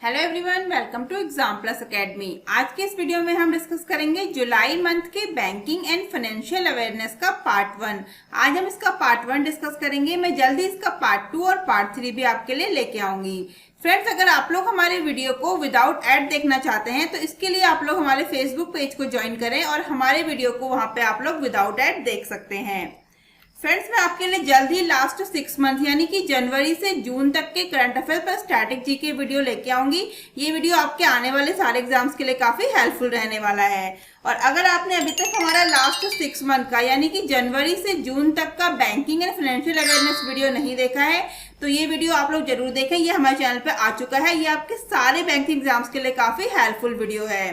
Hello everyone, welcome to exam plus academy. आज के इस वीडियो में हम डिस्कस करेंगे जुलाई मंथ के बैंकिंग एंड फाइनेंशियल अवेयरनेस का पार्ट 1। आज हम इसका पार्ट 1 डिस्कस करेंगे। मैं जल्दी इसका पार्ट 2 और पार्ट 3 भी आपके लिए लेके आऊंगी। फ्रेंड्स, अगर आप लोग हमारे वीडियो को विदाउट एड देखना चाहते हैं तो इसके लिए आप लोग हमारे फेसबुक पेज को ज्वाइन करें और हमारे वीडियो को वहां पे आप लोग विदाउट एड देख सकते हैं। फ्रेंड्स, मैं आपके लिए जल्द ही लास्ट 6 मंथ यानी कि जनवरी से जून तक के करंट अफेयर पर स्टैटिक जी के वीडियो लेके आऊंगी। ये वीडियो आपके आने वाले सारे एग्जाम्स के लिए काफी हेल्पफुल रहने वाला है। और अगर आपने अभी तक हमारा लास्ट 6 मंथ का यानी कि जनवरी से जून तक का banking and financial awareness video नहीं देखा है तो ये वीडियो आप लोग जरूर देखें। ये हमारे चैनल पे आ चुका है। ये आपके सारे बैंकिंग एग्जाम्स के लिए काफी हेल्पफुल वीडियो है।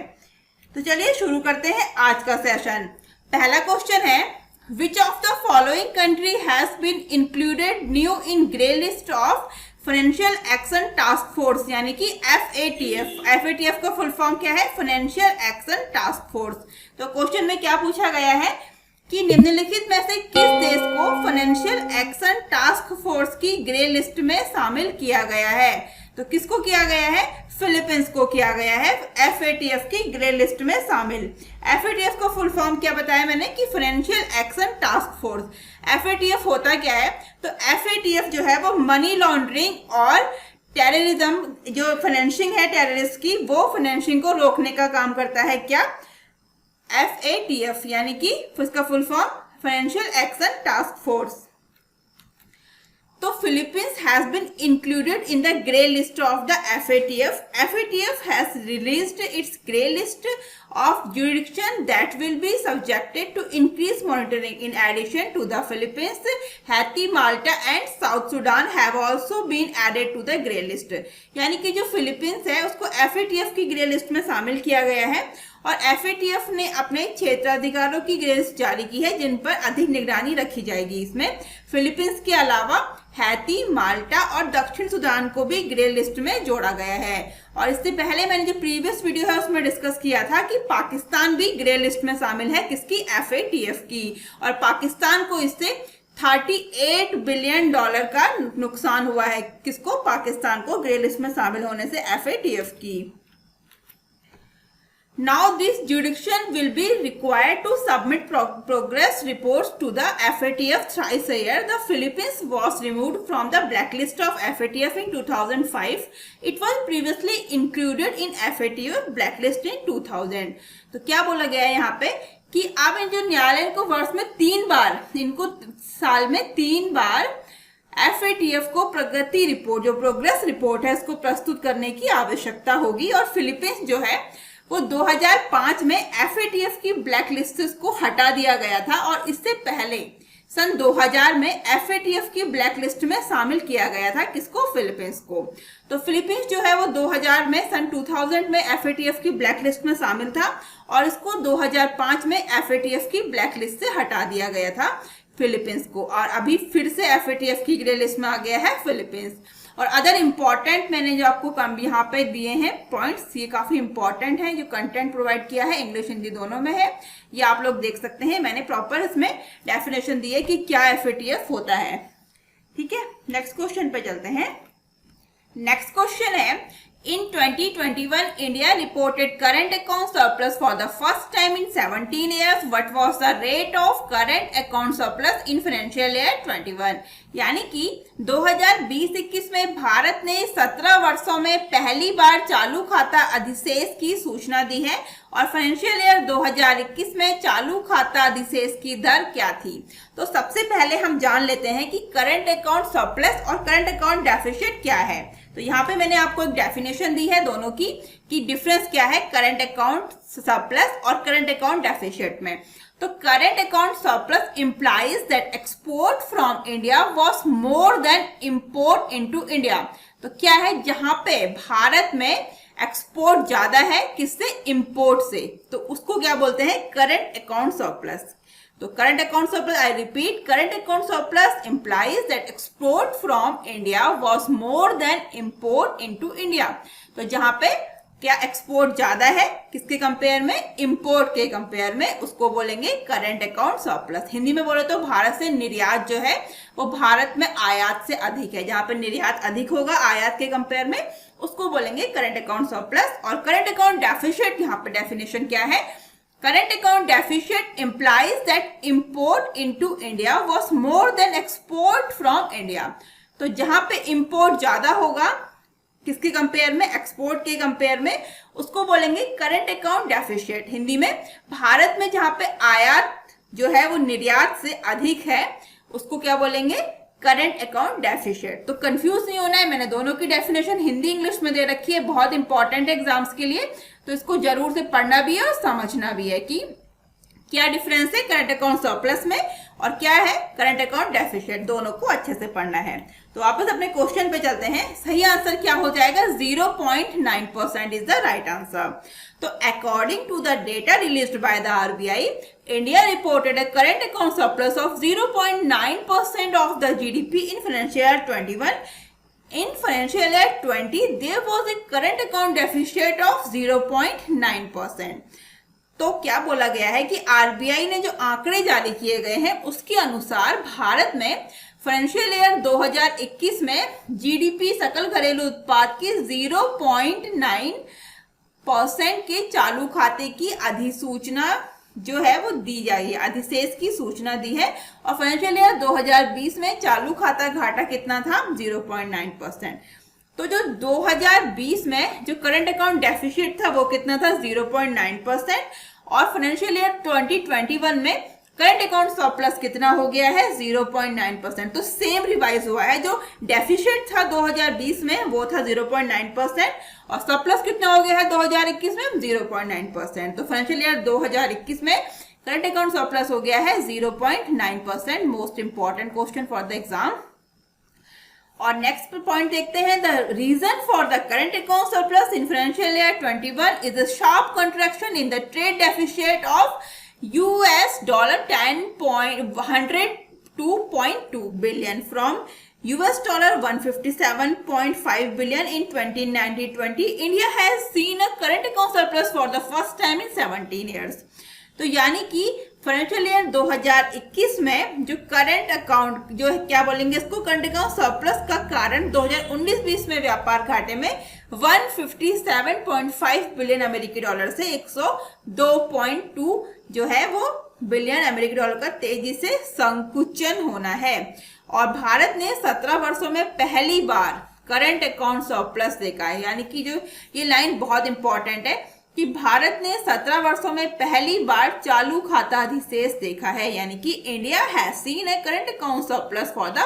तो चलिए शुरू करते हैं आज का सेशन। पहला क्वेश्चन है, Which of the following country has been included new in grey list of Financial Action Task Force यानी कि FATF। FATF का फुल फॉर्म क्या है? Financial Action Task Force। तो क्वेश्चन में क्या पूछा गया है कि निम्नलिखित में से किस देश को फाइनेंशियल एक्शन टास्क फोर्स की ग्रे लिस्ट में शामिल किया गया है? तो किसको किया गया है? फिलीपींस को किया गया है FATF की ग्रे लिस्ट में शामिल। FATF का फुल फॉर्म क्या बताया मैंने कि financial action task force. FATF होता क्या है? तो FATF जो है वो मनी लॉन्ड्रिंग और टेररिज्म, जो फाइनेंसिंग है टेररिस्ट की, वो फाइनेंसिंग को रोकने का काम करता है। क्या? FATF यानी कि उसका full form financial action task force. तो Philippines has been included in the grey list of the FATF. FATF has released its grey list of jurisdiction that will be subjected to increased monitoring. In addition to the Philippines, Haiti, Malta and South Sudan have also been added to the grey list. यानी कि जो Philippines है उसको FATF की grey list में शामिल किया गया है और FATF ने अपने क्षेत्राधिकारों की ग्रे लिस्ट जारी की है जिन पर अधिक निगरानी रखी जाएगी। इसमें फिलीपींस के अलावा हैती, माल्टा और दक्षिण सूडान को भी ग्रे लिस्ट में जोड़ा गया है। और इससे पहले मैंने जो प्रीवियस वीडियो है उसमें डिस्कस किया था कि पाकिस्तान भी ग्रे लिस्ट में शामिल है। किसकी? FATF की। और पाकिस्तान को इससे $38 बिलियन का नुकसान हुआ है। किसको? पाकिस्तान को ग्रे लिस्ट में शामिल होने से FATF की। Now this jurisdiction will be required to submit progress reports to the FATF thrice a year. The Philippines was removed from the blacklist of FATF in 2005. It was previously included in FATF blacklist in 2000. तो क्या बोला गया है यहाँ पे कि अब इन जो न्यायालय को वर्ष में 3 बार, इनको साल में 3 बार FATF को प्रगति रिपोर्ट, जो प्रोग्रेस रिपोर्ट है, इसको प्रस्तुत करने की आवश्यकता होगी। और फिलीपींस जो है वो 2005 में FATF की ब्लैक लिस्ट को हटा दिया गया था और इससे पहले सन 2000 में FATF की ब्लैक लिस्ट में शामिल किया गया था। किसको? फिलीपींस को। तो फिलीपींस जो है वो 2000 में, सन 2000 में FATF की ब्लैक लिस्ट में शामिल था और इसको 2005 में FATF की ब्लैक लिस्ट से हटा दिया गया था फिलीपींस को। और अभी फिर से FATF की ग्रे लिस्ट में आ गया है फिलीपींस। और अदर इम्पॉर्टेंट मैंने जो आपको कम यहाँ पे दिए हैं पॉइंट्स, ये काफी इंपॉर्टेंट है। जो कंटेंट प्रोवाइड किया है इंग्लिश हिंदी दोनों में है, ये आप लोग देख सकते हैं। मैंने प्रॉपर इसमें डेफिनेशन दी है कि क्या FATF होता है। ठीक है, नेक्स्ट क्वेश्चन पे चलते हैं। नेक्स्ट क्वेश्चन है, In 2021, India reported current account surplus for the first time in 17 years. What was the rate of current account surplus in financial year 21? यानी कि 2020-21 में भारत ने 17 वर्षों में पहली बार चालू खाता अधिशेष की सूचना दी है और फाइनेंशियल ईयर 2021 में चालू खाता अधिशेष की दर क्या थी? तो सबसे पहले हम जान लेते हैं कि करंट अकाउंट सरप्लस और करंट अकाउंट डेफिसिट क्या है। तो यहाँ पे मैंने आपको एक डेफिनेशन दी है दोनों की कि डिफरेंस क्या है करंट अकाउंट सरप्लस और करंट अकाउंट डेफिसिट में। तो current account surplus implies that export from India was more than import into India. तो क्या है? जहां पे भारत में एक्सपोर्ट ज्यादा है, किससे? इंपोर्ट से, तो उसको क्या बोलते हैं? Current account surplus. तो current account surplus, I repeat, current account surplus implies that export from India was more than import into India. तो जहां पे क्या एक्सपोर्ट ज्यादा है, किसके कंपेयर में? इंपोर्ट के कंपेयर में, उसको बोलेंगे करंट अकाउंट सरप्लस। हिंदी में बोले तो भारत से निर्यात जो है वो भारत में आयात से अधिक है। जहां पर निर्यात अधिक होगा आयात के कंपेयर में, उसको बोलेंगे करंट अकाउंट सरप्लस। और करंट अकाउंट डेफिसिट, यहाँ पे डेफिनेशन क्या है, current account deficit implies that import into India was more than export from India। तो जहां पे इंपोर्ट ज्यादा होगा किसके कंपेयर में, एक्सपोर्ट के कंपेयर में, उसको बोलेंगे करंट अकाउंट डेफिसिट। हिंदी में भारत में जहां पे आयात जो है वो निर्यात से अधिक है उसको क्या बोलेंगे, करंट अकाउंट डेफिसिट। तो कंफ्यूज नहीं होना है, मैंने दोनों की डेफिनेशन हिंदी इंग्लिश में दे रखी है, बहुत इंपॉर्टेंट है एग्जाम्स के लिए, तो इसको जरूर से पढ़ना भी है और समझना भी है कि क्या डिफरेंस है करंट अकाउंट सरप्लस में और क्या है करंट अकाउंट डेफिसिट, दोनों को अच्छे से पढ़ना है। तो वापस अपने क्वेश्चन पे चलते हैं। सही आंसर क्या हो जाएगा, 0.9% इज द राइट आंसर। तो according to the data released by the RBI, India reported a current account surplus of 0.9% of the GDP in financial year 21। In financial year 20, there was a current account deficit of 0.9%। तो क्या बोला गया है कि RBI ने जो आंकड़े जारी किए गए हैं उसके अनुसार भारत में फाइनेंशियल ईयर 2021 में जीडीपी सकल घरेलू उत्पाद के 0.9% के चालू खाते की अधिसूचना जो है वो दी जाई है, अधिशेष की सूचना दी है। और फाइनेंशियल ईयर 2020 में चालू खाता घाटा कितना था, 0.9%। तो जो 2020 में जो करंट अकाउंट डेफिसिट था वो कितना था, 0.9%। और फाइनेंशियल ईयर 2021 में करंट अकाउंट सरप्लस कितना हो गया है, 0.9%। तो सेम रिवाइज हुआ है, जो डेफिसिट था 2020 में वो था 0.9% और सरप्लस कितना हो गया है 2021 में, 0.9%। तो फाइनेंशियल ईयर 2021 में करंट अकाउंट सरप्लस हो गया है 0.9%। Most important question for the exam. और नेक्स्ट पॉइंट देखते हैं, the reason for the current account surplus in financial year 21 is a sharp contraction in the trade deficit of $102.2 billion from $157.5 billion in 2019-20. India has seen a current account surplus for the first time in 17 years. तो यानी कि financial year 2021 में जो current account जो क्या बोलेंगे इसको, current account surplus का कारण 2019-20 में व्यापार घाटे में 157.5 बिलियन अमेरिकी डॉलर से 102.2 जो है वो बिलियन अमेरिकी डॉलर का तेजी से संकुचन होना है। और भारत ने 17 वर्षों में पहली बार करंट अकाउंट सरप्लस देखा है। यानी कि जो ये लाइन बहुत इंपॉर्टेंट है कि भारत ने 17 वर्षों में पहली बार चालू खाता अधिशेष देखा है। यानी कि India has seen A current account surplus for the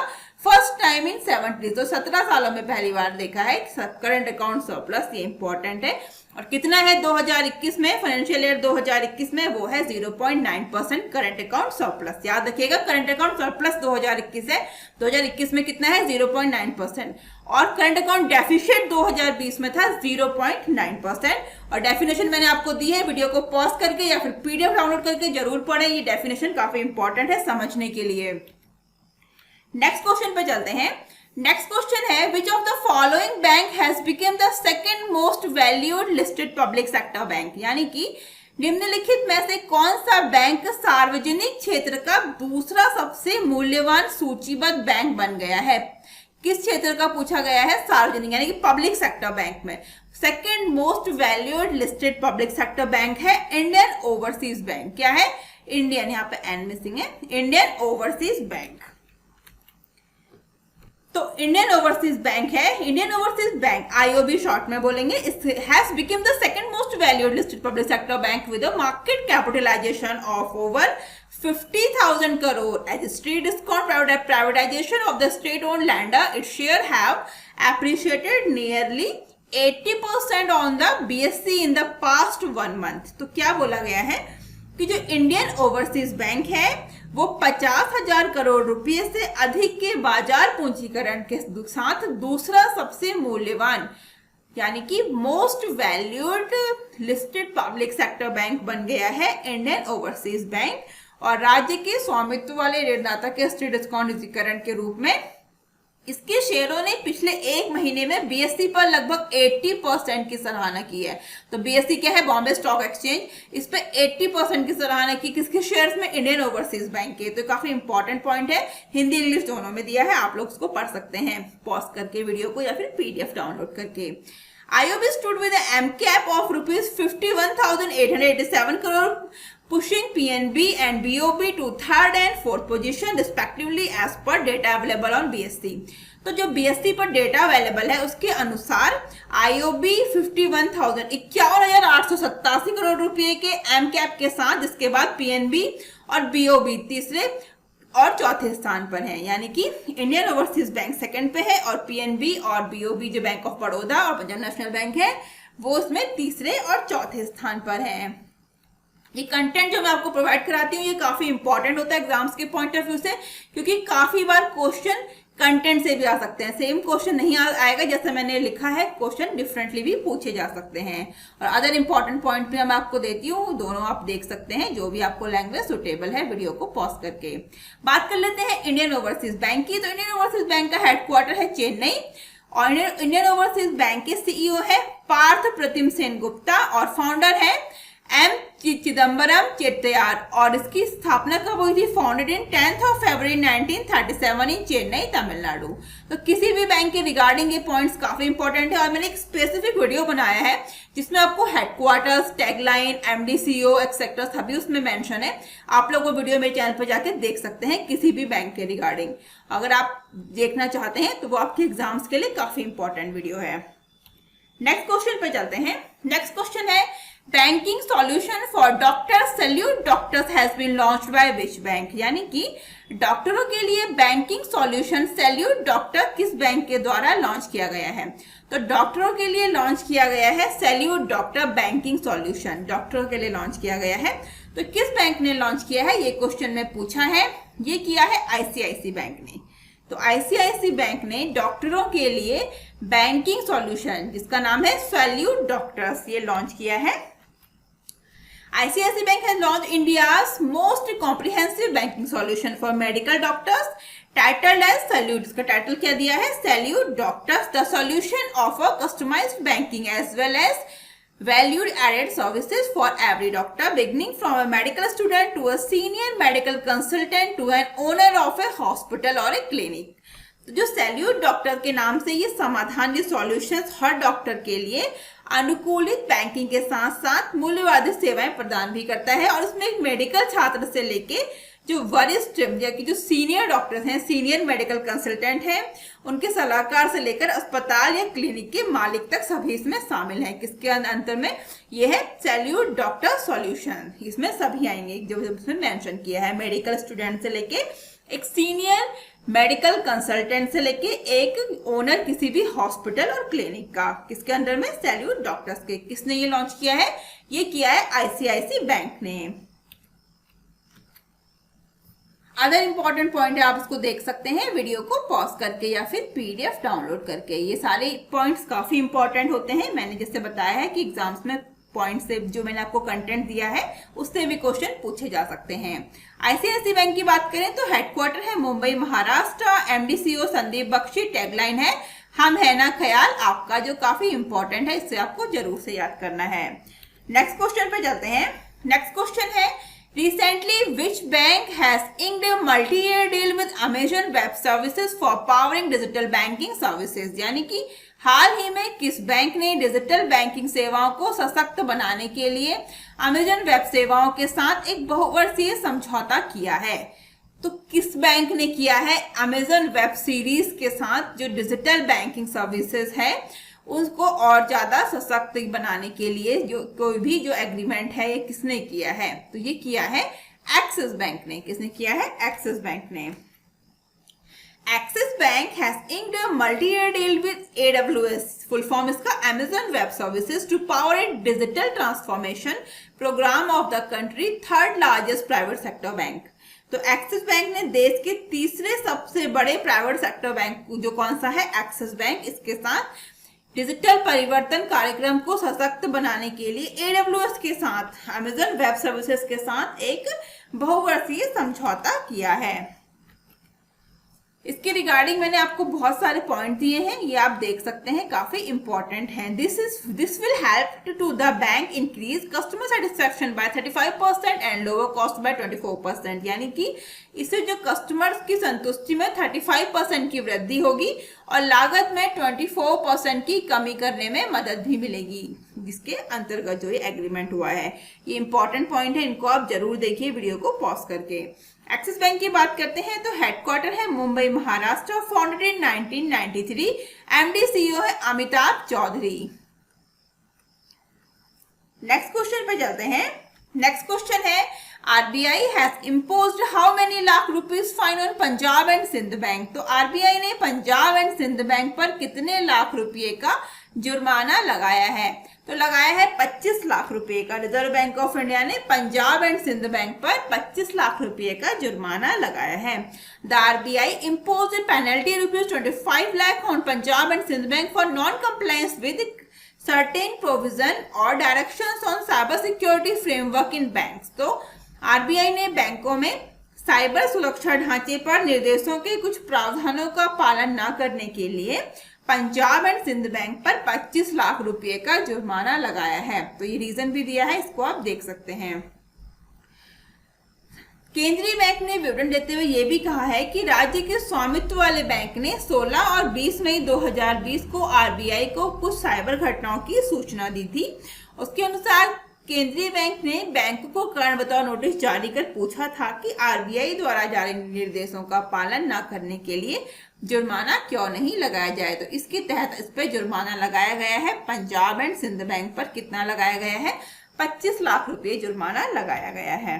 first time in 70। तो 17 सालों में पहली बार देखा है करंट अकाउंट सरप्लस, ये इंपॉर्टेंट है। और कितना है 2021 में, फाइनेंशियल ईयर 2021 में वो है 0.9% करंट अकाउंट सरप्लस। याद रखिएगा करंट अकाउंट सरप्लस 2021 है, 2021 में कितना है 0.9%। और करंट अकाउंट डेफिसिट 2020 में था 0.9%। और डेफिनेशन मैंने आपको दी है, वीडियो को पॉज करके या फिर पीडीएफ डाउनलोड करके जरूर पढ़ें, ये डेफिनेशन काफी इंपॉर्टेंट है समझने के लिए। नेक्स्ट क्वेश्चन पे चलते हैं। नेक्स्ट क्वेश्चन है, which of the following bank has become the second most valued listed public sector bank. यानी कि निम्नलिखित में से कौन सा बैंक सार्वजनिक क्षेत्र का दूसरा सबसे मूल्यवान सूचीबद्ध बैंक बन गया है। किस क्षेत्र का पूछा गया है, सार्वजनिक यानी कि पब्लिक सेक्टर बैंक में second most valued listed public sector bank है इंडियन ओवरसीज बैंक। क्या है, इंडियन, यहाँ पे एन मिसिंग है, इंडियन ओवरसीज बैंक। तो इंडियन ओवरसीज बैंक है, Indian overseas bank IOB short में बोलेंगे, has become the second most valued listed public sector bank with a market capitalization of over 50,000 crore. As state discount privatization of the state-owned lender, its share have appreciated nearly 80% on the BSE in the past 1 month. तो क्या बोला गया है कि जो Indian overseas bank है वो 50,000 करोड़ रुपए से अधिक के बाजार पूंजीकरण के साथ दूसरा सबसे मूल्यवान यानी कि most valued listed public sector bank बन गया है इंडियन ओवरसीज बैंक। और राज्य के स्वामित्व वाले ऋणदाता के स्टेट डिस्काउंटीकरण के रूप में इसके शेयरों ने पिछले एक महीने में बीएसई पर लगभग 80% की सराहना की है। तो बीएसई क्या है, बॉम्बे स्टॉक एक्सचेंज, इस पे 80% की सराहना की। किसके शेयर्स में? इंडियन ओवरसीज बैंक के। तो काफी इंपॉर्टेंट पॉइंट है, हिंदी इंग्लिश दोनों में दिया है, आप लोग उसको पढ़ सकते हैं पॉज करके वीडियो को या फिर पीडीएफ डाउनलोड करके। IOB stood with an MCAP of rupees 51,887 crore, pushing PNB and BOB to third and fourth position respectively as per data available on BSE। तो जो BSE पर डेटा अवेलेबल है उसके अनुसार IOB 51,887 करोड़ रुपए के MCAP के साथ, जिसके बाद PNB और BOB तीसरे और चौथे स्थान पर है, यानी कि इंडियन ओवरसीज बैंक सेकंड पे है और पीएनबी और बीओबी जो बैंक ऑफ बड़ौदा और पंजाब नेशनल बैंक है वो उसमें तीसरे और चौथे स्थान पर है। ये कंटेंट जो मैं आपको प्रोवाइड कराती हूँ ये काफी इंपॉर्टेंट होता है एग्जाम्स के पॉइंट ऑफ व्यू से, क्योंकि काफी बार क्वेश्चन कंटेंट से भी आ सकते हैं। सेम क्वेश्चन नहीं आएगा जैसे मैंने लिखा है, क्वेश्चन डिफरेंटली भी पूछे जा सकते हैं। और अदर इंपॉर्टेंट पॉइंट भी मैं आपको देती हूँ, दोनों आप देख सकते हैं, जो भी आपको लैंग्वेज सुटेबल है। वीडियो को पॉज करके बात कर लेते हैं इंडियन ओवरसीज बैंक की। तो इंडियन ओवरसीज बैंक का हेडक्वार्टर है चेन्नई और इंडियन ओवरसीज बैंक के सीईओ है पार्थ प्रतिम सेन गुप्ता और फाउंडर है एम चिदम्बरम चेट्टियार। और इसकी स्थापना कब हुई थी? फाउंडेड इन 10 फरवरी 1937 इन चेन्नई तमिलनाडु। तो किसी भी बैंक के रिगार्डिंग ये पॉइंट्स काफी इंपॉर्टेंट है और मैंने एक स्पेसिफिक वीडियो बनाया है जिसमें आपको headquarters, tagline, MD, CEO etcetera सभी उसमें मेंशन है। आप लोग वो वीडियो मेरे चैनल पर जाके देख सकते हैं किसी भी बैंक के रिगार्डिंग, अगर आप देखना चाहते हैं तो वो आपके एग्जाम्स के लिए काफी इंपॉर्टेंट वीडियो है। नेक्स्ट क्वेश्चन पे चलते हैं। नेक्स्ट क्वेश्चन है banking solution for doctors salute doctors has been launched by which bank, यानी कि डॉक्टरों के लिए बैंकिंग सॉल्यूशन सैल्यूट डॉक्टर किस बैंक के द्वारा लॉन्च किया गया है? तो डॉक्टरों के लिए लॉन्च किया गया है सैल्यूट डॉक्टर बैंकिंग सॉल्यूशन, डॉक्टरों के लिए लॉन्च किया गया है। तो किस बैंक ने लॉन्च किया है ये क्वेश्चन में पूछा है। ये किया है आईसीआईसी बैंक ने। तो आईसीआईसी बैंक ने डॉक्टरों के लिए बैंकिंग सॉल्यूशन जिसका नाम है सैल्यूट डॉक्टर्स ये लॉन्च किया है। ICICI Bank has launched India's most comprehensive banking solution for medical doctors, titled as Salute। इसका टाइटल क्या दिया है? Salute Doctors, the solution offer customized banking as well as valued added services for every doctor, beginning from a medical student to a senior medical consultant to an owner of a hospital or a clinic। तो जो salute doctor के नाम से ये समाधान, ये solutions हर doctor के लिए अनुकूलित बैंकिंग के साथ साथ मूल्यवर्धित सेवाएं प्रदान भी करता है। और इसमें एक मेडिकल छात्र से लेके जो वरिष्ठ या कि जो सीनियर डॉक्टर्स हैं, सीनियर मेडिकल कंसल्टेंट हैं, उनके सलाहकार से लेकर अस्पताल या क्लिनिक के मालिक तक सभी इसमें शामिल हैं। किसके अंतर में? ये है सैल्यूट डॉक्टर सॉल्यूशन, इसमें सभी आएंगे जो इसमें मेंशन किया है। मेडिकल स्टूडेंट से लेके एक सीनियर मेडिकल कंसल्टेंट से लेके एक ओनर किसी भी हॉस्पिटल और क्लिनिक का, किसके अंडर में? सैल्यूट डॉक्टर्स के। किसने ये लॉन्च किया है? ये किया है आईसीआईसी बैंक ने। अदर इंपॉर्टेंट पॉइंट है, आप इसको देख सकते हैं वीडियो को पॉज करके या फिर पीडीएफ डाउनलोड करके। ये सारे पॉइंट्स काफी इंपॉर्टेंट होते हैं। मैंने जैसे बताया है कि एग्जाम्स में पॉइंट से जो मैंने आपको कंटेंट दिया है उससे भी क्वेश्चन पूछे जा सकते हैं। आईसीआईसी बैंक की बात करें तो हेडक्वार्टर है Mumbai Maharashtra, MD CEO Sandeep Bakhshi, tagline है हम है ना ख्याल आपका, जो काफी इंपॉर्टेंट है, इससे आपको जरूर से याद करना है। नेक्स्ट क्वेश्चन पे चलते हैं। नेक्स्ट क्वेश्चन है recently which bank has inked a multi-year deal with Amazon web services for powering digital banking services, यानी कि हाल ही में किस बैंक ने डिजिटल बैंकिंग सेवाओं को सशक्त बनाने के लिए अमेजन वेब सेवाओं के साथ एक बहुवर्षीय समझौता किया है? तो किस बैंक ने किया है? अमेजन वेब सीरीज के साथ जो डिजिटल बैंकिंग सर्विसेज है उसको और ज्यादा सशक्त बनाने के लिए जो कोई भी जो एग्रीमेंट है ये किसने किया है? तो ये किया है एक्सिस बैंक ने। किसने किया है? एक्सिस बैंक ने। Axis Bank has inked a multi-year deal with AWS, full form इसका Amazon Web Services, to power a digital transformation program of the country third largest private sector bank। तो axis bank ने देश के तीसरे सबसे बड़े private sector bank जो कौन सा है? एक्सिस बैंक, इसके साथ डिजिटल परिवर्तन कार्यक्रम को सशक्त बनाने के लिए AWS के साथ, Amazon Web Services के साथ एक बहुवर्षीय समझौता किया है। इसके रिगार्डिंग मैंने आपको बहुत सारे पॉइंट दिए हैं, ये आप देख सकते हैं, काफी इंपॉर्टेंट हैं। This will help to the bank increase customer satisfaction by 35% and lower cost by 24%, यानी कि इससे जो कस्टमर्स की संतुष्टि में 35% की वृद्धि होगी और लागत में 24% की कमी करने में मदद भी मिलेगी, जिसके अंतर्गत जो ये एग्रीमेंट हुआ है। ये इंपॉर्टेंट पॉइंट है, इनको आप जरूर देखिए वीडियो को पॉज करके। एक्सिस बैंक की बात करते हैं तो हेडक्वार्टर है Mumbai Maharashtra, founded in 1993, MD CEO है अमिताभ चौधरी। नेक्स्ट क्वेश्चन पे चलते हैं। नेक्स्ट क्वेश्चन है RBI has imposed how many lakh rupees fine on Punjab and Sind bank. तो आरबीआई ने पंजाब एंड सिंध बैंक पर कितने लाख रुपए का जुर्माना लगाया है? तो लगाया है 25 लाख रुपए का। रिजर्व बैंक ऑफ इंडिया ने पंजाब एंड सिंध बैंक पर 25 लाख रुपए का जुर्माना लगाया है। The RBI imposed penalty ₹25 lakh on Punjab and Sind Bank for non compliance with certain provision और directions on cyber security framework in banks. तो आरबीआई ने बैंकों में साइबर सुरक्षा ढांचे पर निर्देशों के कुछ प्रावधानों का पालन न करने के लिए पंजाब एंड सिंध बैंक पर 25 लाख रुपए का जुर्माना लगाया है। तो ये रीजन भी दिया है, इसको आप देख सकते हैं। केंद्रीय बैंक ने विवरण देते हुए ये भी कहा है कि राज्य के स्वामित्व वाले बैंक ने 16 और 20 मई 2020 को आरबीआई को कुछ साइबर घटनाओं की सूचना दी थी। उसके अनुसार केंद्रीय बैंक ने बैंक को कारण बताओ नोटिस जारी कर पूछा था कि आरबीआई द्वारा जारी निर्देशों का पालन न करने के लिए जुर्माना क्यों नहीं लगाया जाए। तो इसके तहत इस पर जुर्माना लगाया गया है। पंजाब एंड सिंध बैंक पर कितना लगाया गया है? 25 लाख रुपए जुर्माना लगाया गया है।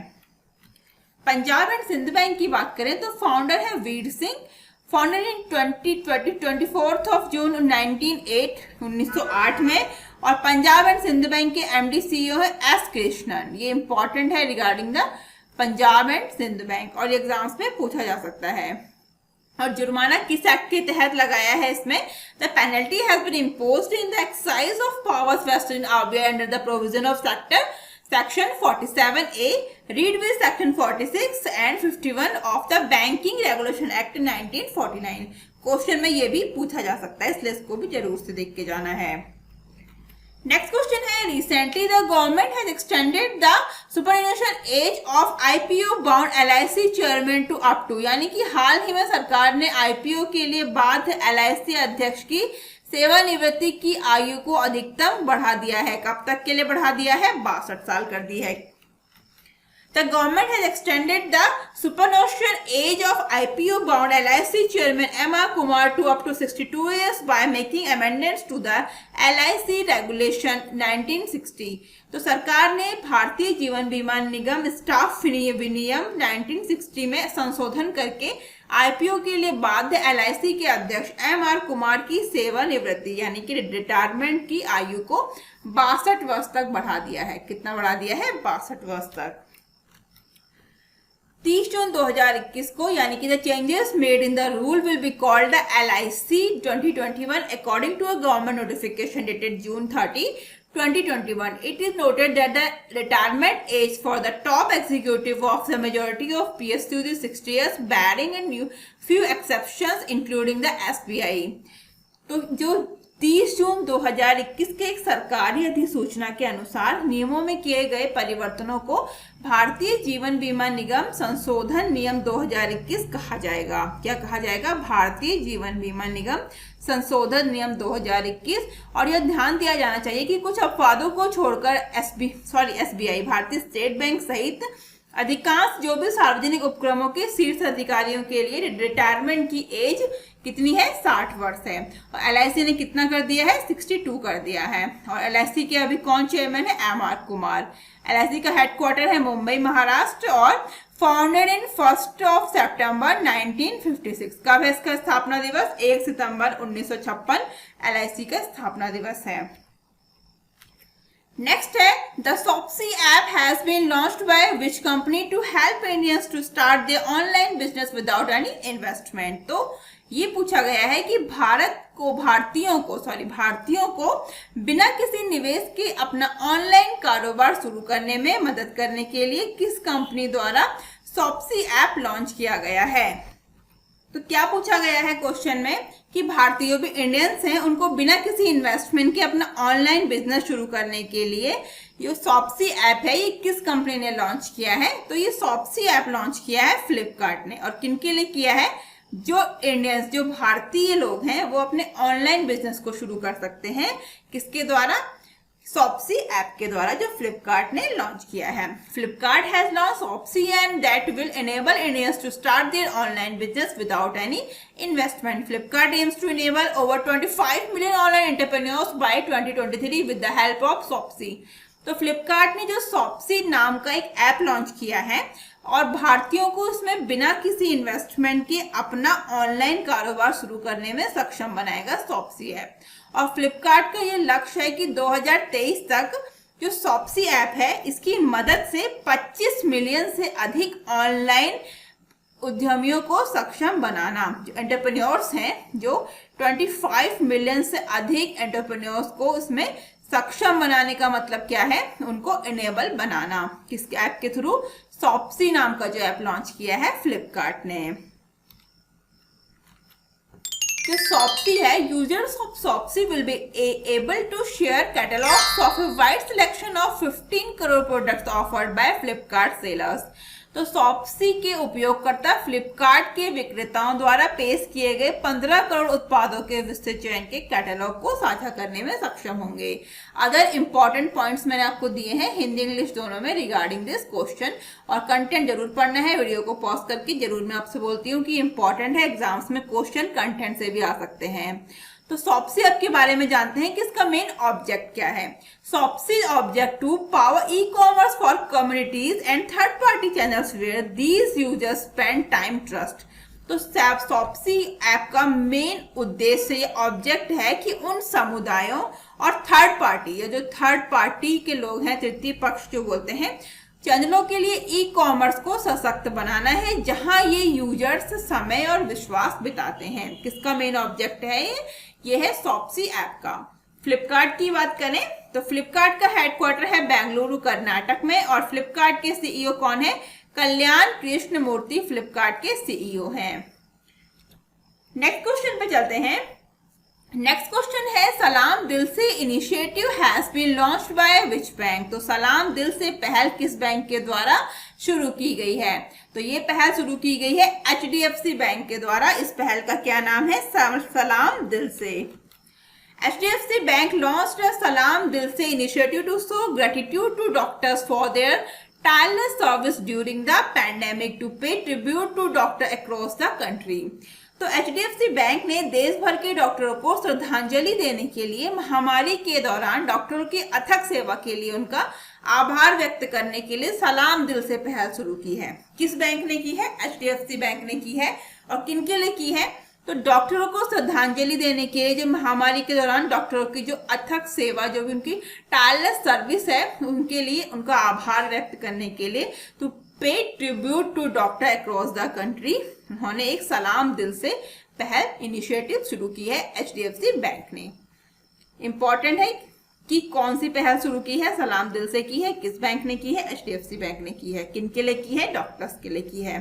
पंजाब एंड सिंध बैंक की बात करें तो फाउंडर है वीर सिंह, फाउंडेड इन 24 जून 1908 में, और पंजाब एंड सिंध बैंक के एमडी सीईओ है एस कृष्णन। ये इंपॉर्टेंट है regarding the Punjab and Sind bank, और एग्जाम्स में पूछा जा सकता है। और जुर्माना किस एक्ट के तहत लगाया है? इसमें the penalty has been imposed in the exercise of powers vested in RBI under the provision of section 47A, read with section 46 and 51 of the Banking Regulation Act 1949। Question में ये भी पूछा जा सकता है, इसलिए इसको भी जरूर से देख के जाना है। नेक्स्ट क्वेश्चन है recently the government has extended the superannuation age of IPO bound LIC chairman to up to, यानी कि हाल ही में सरकार ने आईपीओ के लिए बाध्य एलआईसी अध्यक्ष की सेवानिवृत्ति की आयु को अधिकतम बढ़ा दिया है। कब तक के लिए बढ़ा दिया है? 62 साल कर दी है। The government has extended the superannuation age of IPO bound LIC chairman M.R. Kumar to up to 62 years by making amendments to the LIC regulation 1960। तो सरकार ने भारतीय जीवन बीमा निगम स्टाफ विनियम 1960 में संशोधन करके आईपीओ के लिए बाध्य एलआईसी के अध्यक्ष M.R. कुमार की सेवानिवृत्ति यानी कि रिटायरमेंट की आयु को 62 वर्ष तक बढ़ा दिया है। कितना बढ़ा दिया है? 62 वर्ष तक। 30 जून 2021 को, यानी कि the changes made in the rule will be called the LIC 2021 according to a government notification dated June 30, 2021. It is noted that the retirement age for the top executive of the majority of PSUs is 60 years, barring a few exceptions, including the SBI। तो जो 30 जून 2021 के एक सरकारी अधिसूचना के अनुसार नियमों में किए गए परिवर्तनों को भारतीय जीवन बीमा निगम संशोधन नियम 2021 कहा जाएगा। क्या कहा जाएगा? भारतीय जीवन बीमा निगम संशोधन नियम 2021। और यह ध्यान दिया जाना चाहिए कि कुछ अपवादों को छोड़कर एसबीआई, भारतीय स्टेट बैंक सहित अधिकांश जो भी सार्वजनिक उपक्रमों के शीर्ष अधिकारियों के लिए रिटायरमेंट की एज कितनी है? 60 वर्ष है। और एलआईसी ने कितना कर दिया है? 62 कर दिया है। और एलआईसी के अभी कौन चेयरमैन है? M.R. कुमार। एलआईसी का हेडक्वार्टर है मुंबई महाराष्ट्र और फाउंडेड इन 1 सितंबर 1956। कब है इसका स्थापना दिवस? 1 सितंबर 1956 एलआईसी का स्थापना दिवस है। नेक्स्ट है the Shopsy app has been launched by which company to help Indians to start their online business without any investment. तो ये पूछा गया है कि भारतीयों को बिना किसी निवेश के अपना ऑनलाइन कारोबार शुरू करने में मदद करने के लिए किस कंपनी द्वारा सॉप्सी ऐप लॉन्च किया गया है। तो क्या पूछा गया है क्वेश्चन में कि भारतीय भी इंडियंस हैं उनको बिना किसी इन्वेस्टमेंट के अपना ऑनलाइन बिजनेस शुरू करने के लिए ये शॉप्सी ऐप है, ये किस कंपनी ने लॉन्च किया है? तो ये शॉप्सी ऐप लॉन्च किया है फ्लिपकार्ट ने। और किन के लिए किया है? जो इंडियंस, जो भारतीय लोग हैं वो अपने ऑनलाइन बिजनेस को शुरू कर सकते हैं। किसके द्वारा? शॉप्सी ऐप के द्वारा, जो फ्लिपकार्ट ने लॉन्च किया है। Flipkart has launch Shopsy and that will enable Indians to start their online business without any investment. Flipkart aims to enable over 25 million online entrepreneurs by 2023 with the help of Shopsy. तो Flipkart ने जो Shopsy नाम का एक app launch किया है और भारतीयों को इसमें बिना किसी इन्वेस्टमेंट के अपना ऑनलाइन कारोबार शुरू करने में सक्षम बनाएगा शॉप्सी ऐप। और फ्लिपकार्ट का ये लक्ष्य है कि 2023 तक जो शॉप्सी ऐप है इसकी मदद से 25 मिलियन से अधिक ऑनलाइन उद्यमियों को सक्षम बनाना। जो एंटरप्रेन्योर्स हैं, जो 25 मिलियन से अधिक एंटरप्रेन्योर्स को इसमें सक्षम बनाने का मतलब क्या है? उनको इनेबल बनाना। किस ऐप के थ्रू? शॉप्सी नाम का जो ऐप लॉन्च किया है फ्लिपकार्ट ने। जो शॉप्सी है, users of Shopsy will be able to share catalogues of a wide selection of 15 crore products offered by Flipkart sellers. तो शॉप्सी के उपयोगकर्ता फ्लिपकार्ट के विक्रेताओं द्वारा पेश किए गए 15 करोड़ उत्पादों के विस्तृत चयन के कैटलॉग को साझा करने में सक्षम होंगे। अदर इंपॉर्टेंट पॉइंट्स मैंने आपको दिए हैं हिंदी इंग्लिश दोनों में रिगार्डिंग दिस क्वेश्चन, और कंटेंट जरूर पढ़ना है। वीडियो को पॉज करके जरूर मैं आपसे बोलती हूँ कि इंपॉर्टेंट है, एग्जाम्स में क्वेश्चन कंटेंट से भी आ सकते हैं। तो शॉप्सी ऐप के बारे में जानते हैं कि इसका मेन ऑब्जेक्ट क्या है। Shopsy object to power e commerce for communities and third party channels where these users spend time trust. तो शॉप्सी ऐप का मेन उद्देश्य, ये ऑब्जेक्ट है कि उन समुदायों और थर्ड पार्टी, या जो थर्ड पार्टी के लोग हैं, तृतीय पक्ष जो बोलते हैं, चैनलों के लिए ई कॉमर्स को सशक्त बनाना है जहां ये यूजर्स समय और विश्वास बिताते हैं। किसका मेन ऑब्जेक्ट है ये है शॉप्सी ऐप का। फ्लिपकार्ट की बात करें तो फ्लिपकार्ट का हेडक्वार्टर है बेंगलुरु कर्नाटक में, और फ्लिपकार्ट के सीईओ कौन है? कल्याण कृष्णमूर्ति फ्लिपकार्ट के सीईओ हैं। नेक्स्ट क्वेश्चन पे चलते हैं। नेक्स्ट क्वेश्चन है, Salaam Dil Se initiative has been launched by which bank. तो सलाम दिल से पहल किस बैंक के द्वारा शुरू की गई है? तो ये पहल शुरू की गई है HDFC बैंक के द्वारा। इस पहल का क्या नाम है? सलाम दिल से। HDFC bank launched Salaam Dil Se initiative to show gratitude to doctors for their tireless service during the pandemic to pay tribute to doctor across the country। तो HDFC बैंक ने देश भर के डॉक्टरों को श्रद्धांजलि देने के लिए महामारी के दौरान डॉक्टरों की अथक सेवा के लिए उनका आभार व्यक्त करने के लिए सलाम दिल से पहल शुरू की है। किस बैंक ने की है? HDFC बैंक ने की है। और किन के लिए की है? तो डॉक्टरों को श्रद्धांजलि देने के लिए, जो महामारी के दौरान डॉक्टरों की जो अथक सेवा, जो भी उनकी टायरलेस सर्विस है, उनके लिए उनका आभार व्यक्त करने के लिए, तो pay tribute to doctor across the country, उन्होंने एक सलाम दिल से पहल इनिशिएटिव शुरू की है HDFC बैंक ने। इंपॉर्टेंट है कि कौन सी पहल शुरू की है? सलाम दिल से की है। किस बैंक ने की है? HDFC बैंक ने की है। किन के लिए की है? डॉक्टर्स के लिए की है।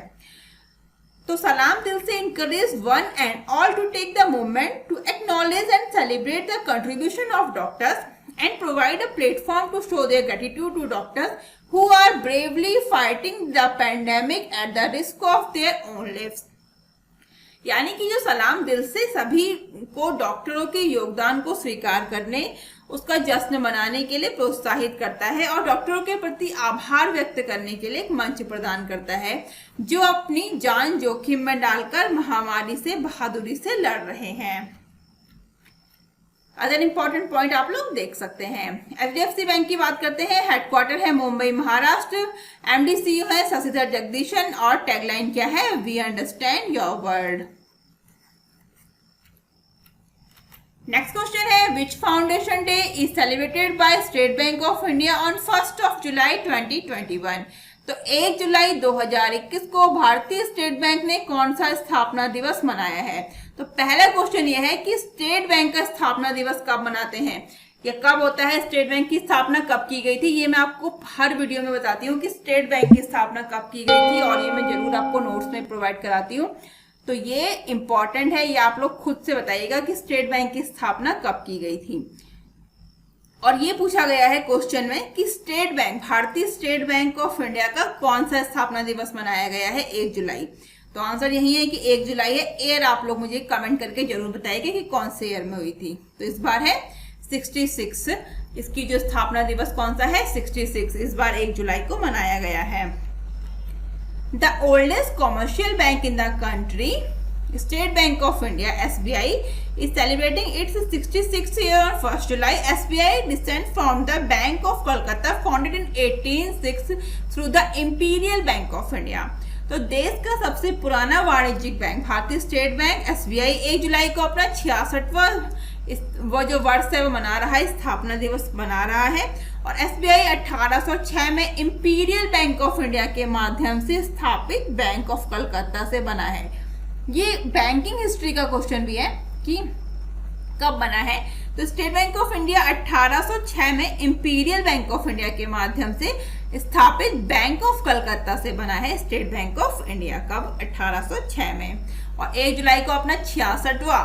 तो सलाम दिल से encourage one and all to take the moment to acknowledge and celebrate the contribution of doctors and provide a platform to show their gratitude to doctors who are bravely fighting the pandemic at the risk of their own lives। यानी कि जो सलाम दिल से सभी को डॉक्टरों के योगदान को स्वीकार करने, उसका जश्न मनाने के लिए प्रोत्साहित करता है और डॉक्टरों के प्रति आभार व्यक्त करने के लिए एक मंच प्रदान करता है, जो अपनी जान जोखिम में डालकर महामारी से बहादुरी से लड़ रहे हैं। अदर इंपॉर्टेंट पॉइंट आप लोग देख सकते हैं। HDFC बैंक की बात करते हैं। हेडक्वार्टर है मुंबई महाराष्ट्र। MD CEO है शशिधर जगदीशन, और टैगलाइन क्या है? We understand your world. Next question है, which foundation day is celebrated by State Bank of India on 1 July 2021। तो 1 जुलाई 2021 को भारतीय स्टेट बैंक ने कौन सा स्थापना दिवस मनाया है? तो पहला क्वेश्चन यह है कि स्टेट बैंक का स्थापना दिवस कब मनाते हैं, या कब होता है? स्टेट बैंक की स्थापना कब की गई थी? ये मैं आपको हर वीडियो में बताती हूँ कि स्टेट बैंक की स्थापना कब की गई थी, और ये मैं जरूर आपको नोट्स में प्रोवाइड कराती हूँ। तो ये इंपॉर्टेंट है, ये आप लोग खुद से बताइएगा कि स्टेट बैंक की स्थापना कब की गई थी। और ये पूछा गया है क्वेश्चन में कि स्टेट बैंक, भारतीय स्टेट बैंक ऑफ इंडिया का कौन सा स्थापना दिवस मनाया गया है 1 जुलाई। तो आंसर यही है कि 1 जुलाई है। ईयर आप लोग मुझे कमेंट करके जरूर बताइएगा कि कौन से ईयर में हुई थी। तो इस बार है 66, इसकी जो स्थापना दिवस कौन सा है 66, इस बार 1 जुलाई को मनाया गया है। The oldest commercial bank in the country, State Bank of India (SBI) is celebrating its 66th year on 1st July. SBI descends from the Bank of Kolkata, founded in 1806 through the Imperial Bank of India. तो देश का सबसे पुराना वाणिज्यिक bank भारतीय state bank SBI 1 जुलाई को अपना 66वां वो जो वर्ष है वो मना रहा है, स्थापना दिवस मना रहा है। और SBI 1806 में इंपीरियल बैंक ऑफ इंडिया के माध्यम से स्थापित बैंक ऑफ कलकत्ता से बना है। ये बैंकिंग हिस्ट्री का क्वेश्चन भी है कि कब बना है। तो स्टेट बैंक ऑफ इंडिया 1806 में इंपीरियल बैंक ऑफ इंडिया के माध्यम से स्थापित बैंक ऑफ कलकत्ता से बना है स्टेट बैंक ऑफ इंडिया। कब? 1806 में। और 1 जुलाई को अपना 66वां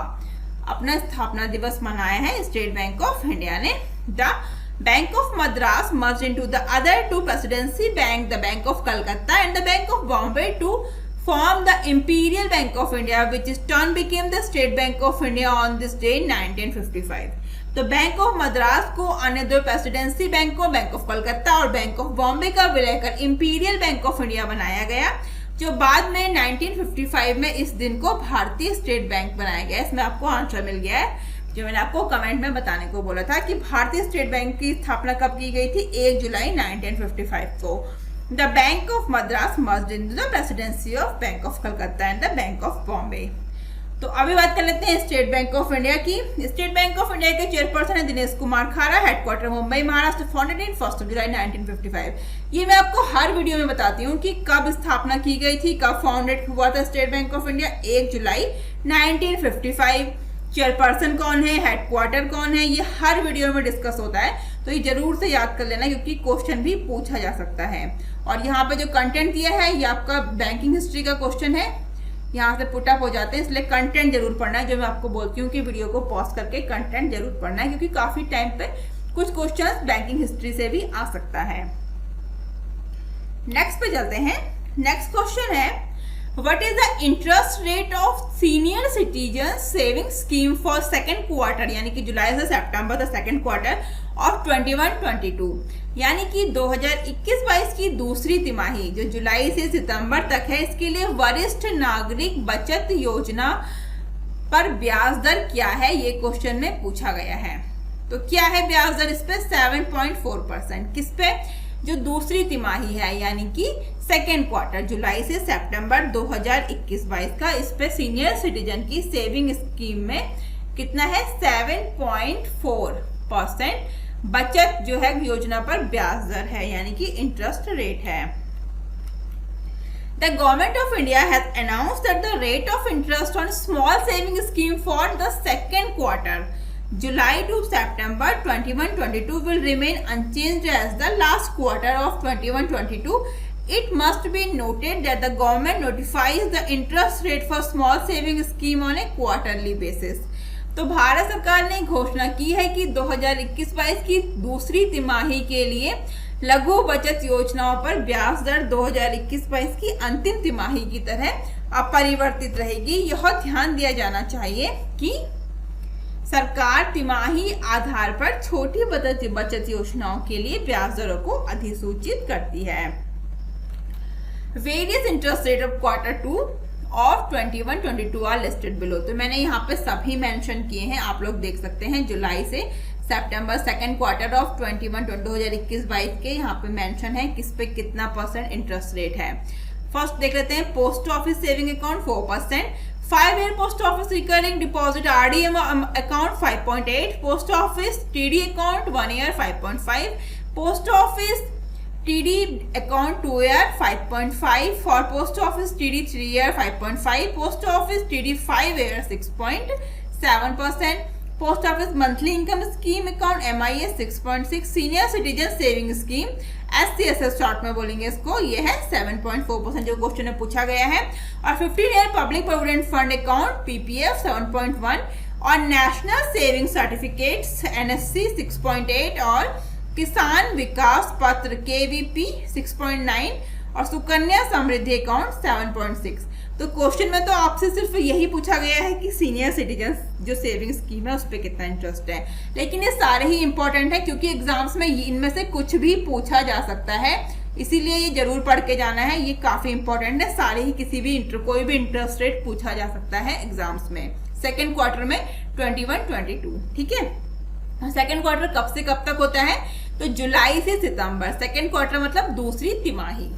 अपना स्थापना दिवस मनाया है स्टेट बैंक ऑफ इंडिया ने। The bank of Madras merged into the other two presidency bank, the bank of Calcutta and the bank of Bombay to form the Imperial Bank of India, which in turn became the State Bank of India on this day 1955. तो bank of Madras को अन्य दो presidency बैंकों, bank of Calcutta और bank of Bombay का विलय कर imperial bank of India बनाया गया, जो बाद में 1955 में इस दिन को भारतीय स्टेट बैंक बनाया गया। इसमें आपको आंसर मिल गया है जो मैंने आपको कमेंट में बताने को बोला था कि भारतीय स्टेट बैंक की स्थापना कब की गई थी 1 जुलाई 1955 को। The Bank of Madras merged into the Presidency of Bank of Calcutta and the Bank of Bombay. तो अभी बात कर लेते हैं स्टेट बैंक ऑफ इंडिया की। स्टेट बैंक ऑफ इंडिया के चेयरपर्सन है दिनेश कुमार खारा, headquarter Mumbai Maharashtra, founded in 1 जुलाई 1955। ये मैं आपको हर वीडियो में बताती हूँ कि कब स्थापना की गई थी, कब फाउंडेड हुआ था state Bank of India, 1 July 1955। Chairperson कौन है, हेडक्वार्टर कौन है, ये हर वीडियो में डिस्कस होता है। तो ये जरूर से याद कर लेना क्योंकि क्वेश्चन भी पूछा जा सकता है। और यहाँ पे जो कंटेंट दिया है ये आपका बैंकिंग हिस्ट्री का क्वेश्चन है, यहाँ से पुट अप हो जाते हैं, इसलिए कंटेंट जरूर पढ़ना है। जो मैं आपको बोलती हूँ कि वीडियो को पॉज करके कंटेंट जरूर पढ़ना है क्योंकि काफी टाइम पे कुछ क्वेश्चंस बैंकिंग हिस्ट्री से भी आ सकता है। नेक्स्ट पे चलते हैं। नेक्स्ट क्वेश्चन है what is the interest rate of senior citizen saving scheme for second quarter, यानी कि जुलाई से सितंबर द सेकेंड क्वार्टर ऑफ 21-22, यानी कि 2021-22 की दूसरी तिमाही जो जुलाई से सितंबर तक है, इसके लिए वरिष्ठ नागरिक बचत योजना पर ब्याज दर क्या है, ये क्वेश्चन में पूछा गया है। तो क्या है ब्याज दर इस पे 7.4%। किस पे? जो दूसरी तिमाही है यानी कि सेकेंड क्वार्टर जुलाई से सितंबर 2021-22 का, इस पे सीनियर सिटीजन की सेविंग स्कीम में कितना है 7.4% बचत जो है योजना पर ब्याज दर है यानी कि इंटरेस्ट रेट है। The Government of India has announced that the rate of interest on small saving scheme for the second quarter, July to September 21-22, will remain unchanged as the last quarter of 21-22. It must be noted that the government notifies the interest rate for small saving scheme on a quarterly basis. तो भारत सरकार ने घोषणा की है कि 2021-22 की दूसरी तिमाही के लिए लघु बचत योजनाओं पर ब्याज दर 2021-22 की अंतिम तिमाही की तरह अपरिवर्तित रहेगी। यह ध्यान दिया जाना चाहिए कि सरकार तिमाही आधार पर छोटी बचत योजनाओं के लिए ब्याज दरों को अधिसूचित करती है। Various interest rate of quarter 2 of 21-22 are listed below. तो मैंने यहाँ पे सभी मेंशन किए हैं, आप लोग देख सकते हैं। जुलाई से सितंबर सेकेंड क्वार्टर ऑफ 2021-22 के यहाँ पे मेंशन है किस पे कितना परसेंट इंटरेस्ट रेट है। फर्स्ट देख लेते हैं post office saving account 4%, 5 year post office recurring deposit RDM account 5.8, post office TD account 1 year 5.5, post office TD account 2 year 5.5, for post office TD 3 year 5.5, post office TD 5 year 6.7%, post office monthly income scheme account MIS 6.6, senior citizen saving scheme SCSS short में बोलेंगे इसको, ये है 7.4% जो question में पूछा गया है। और 15 year public provident fund account PPF 7.1 और नेशनल सेविंग सर्टिफिकेट्स NSC 6.8 और किसान विकास पत्र KVP 6.9 और सुकन्या समृद्धि अकाउंट 7.6। तो क्वेश्चन में तो आपसे सिर्फ यही पूछा गया है कि सीनियर सिटीजन जो सेविंग स्कीम है उस पर कितना इंटरेस्ट है, लेकिन ये सारे ही इंपॉर्टेंट है क्योंकि एग्जाम्स में इनमें से कुछ भी पूछा जा सकता है, इसीलिए ये जरूर पढ़ के जाना है। ये काफी इंपॉर्टेंट है, सारे ही किसी भी कोई भी इंटरेस्ट रेट पूछा जा सकता है एग्जाम्स में सेकेंड क्वार्टर में 21-22। ठीक है, सेकेंड क्वार्टर कब से कब तक होता है? तो जुलाई से सितंबर, सेकेंड क्वार्टर मतलब दूसरी तिमाही।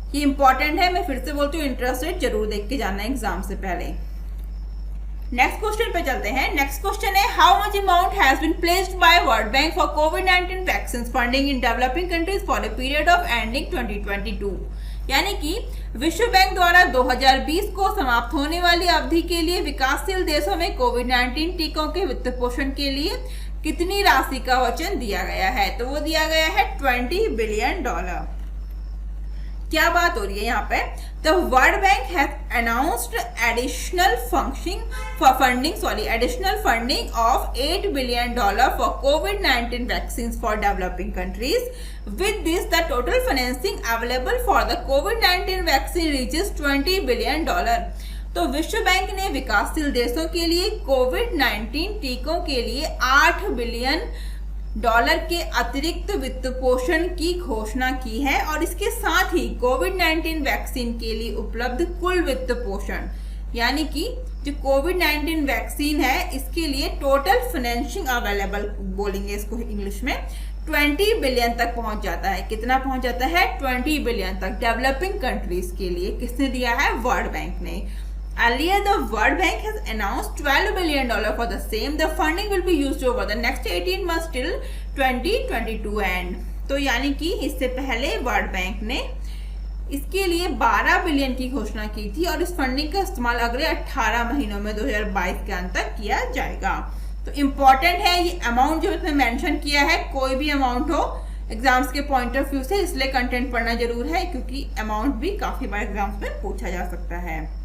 ये इंपॉर्टेंट है, मैं फिर से बोलती हूँ, इंटरेस्ट रेट जरूर देख के जाना है एग्जाम से पहले। नेक्स्ट क्वेश्चन पे चलते हैं। नेक्स्ट क्वेश्चन है how much amount has been placed by World Bank for कोविड-19 vaccine funding in developing countries for a period of ending 2022। यानी कि विश्व बैंक द्वारा 2020 को समाप्त होने वाली अवधि के लिए विकासशील देशों में कोविड-19 टीकों के वित्त पोषण के लिए कितनी राशि का वचन दिया गया है? तो वो दिया गया है $20 बिलियन। क्या बात हो रही है यहाँ पे? The world bank has announced additional funding of $8 billion for कोविड-19 vaccine for developing countries. With this the total financing available for the covid vaccine reaches $20 billion. तो विश्व बैंक ने विकासशील देशों के लिए कोविड-19 टीकों के लिए $8 बिलियन के अतिरिक्त वित्त पोषण की घोषणा की है और इसके साथ ही कोविड-19 वैक्सीन के लिए उपलब्ध कुल वित्त पोषण, यानी कि जो कोविड-19 वैक्सीन है इसके लिए टोटल फाइनेंसिंग अवेलेबल बोलेंगे इसको इंग्लिश में, 20 बिलियन तक पहुंच जाता है। कितना पहुंच जाता है? 20 बिलियन तक डेवलपिंग कंट्रीज के लिए। किसने दिया है? वर्ल्ड बैंक ने। Earlier, the World Bank has announced $12 billion for the same. The funding will be used over the next 18 months till 2022 end. तो यानी कि इससे पहले वर्ल्ड बैंक ने इसके लिए 12 बिलियन की घोषणा की थी और इस फंडिंग का इस्तेमाल अगले 18 महीनों में 2022 के अंत तक किया जाएगा। तो इम्पोर्टेंट है ये अमाउंट जो इसमें मेंशन किया है, कोई भी अमाउंट हो एग्जाम्स के पॉइंट ऑफ व्यू से, इसलिए कंटेंट पढ़ना जरूर है क्योंकि अमाउंट भी काफी बार एग्जाम्स में पूछा जा सकता है।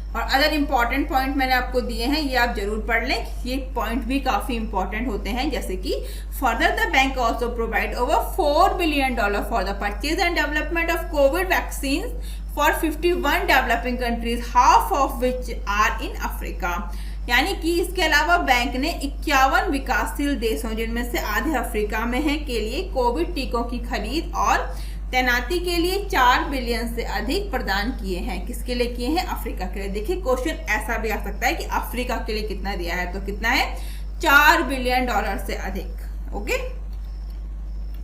और अदर इंपॉर्टेंट पॉइंट मैंने आपको दिए हैं, ये आप जरूर पढ़ लें, ये पॉइंट भी काफी इंपॉर्टेंट होते हैं। जैसे कि further the bank also provide over $4 billion for the purchase and development of covid vaccine for 51 developing countries, half of which are in Africa. यानी कि इसके अलावा बैंक ने 51 विकासशील देशों जिनमें से आधे अफ्रीका में हैं के लिए कोविड टीकों की खरीद और तैनाती के लिए 4 बिलियन से अधिक प्रदान किए हैं। किसके लिए किए हैं? अफ्रीका के लिए। देखिए क्वेश्चन ऐसा भी आ सकता है कि अफ्रीका के लिए कितना दिया है, तो कितना है? $4 बिलियन से अधिक। ओके,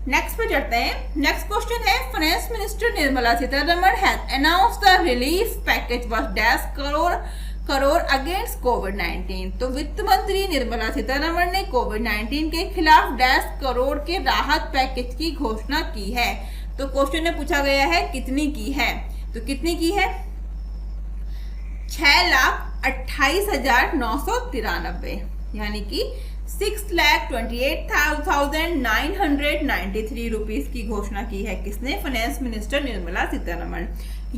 नेक्स्ट पे चलते हैं। नेक्स्ट क्वेश्चन है finance minister Nirmala Sitharaman has announced the relief package worth $10 against कोविड-19। तो वित्त मंत्री निर्मला सीतारमण ने कोविड-19 के खिलाफ $10 के राहत पैकेज की घोषणा की है। तो क्वेश्चन में पूछा गया है कितनी की है, तो कितनी की है? 6,28,993, यानी कि 6,28,993 रुपीज की घोषणा की है। किसने? Finance minister Nirmala Sitharaman.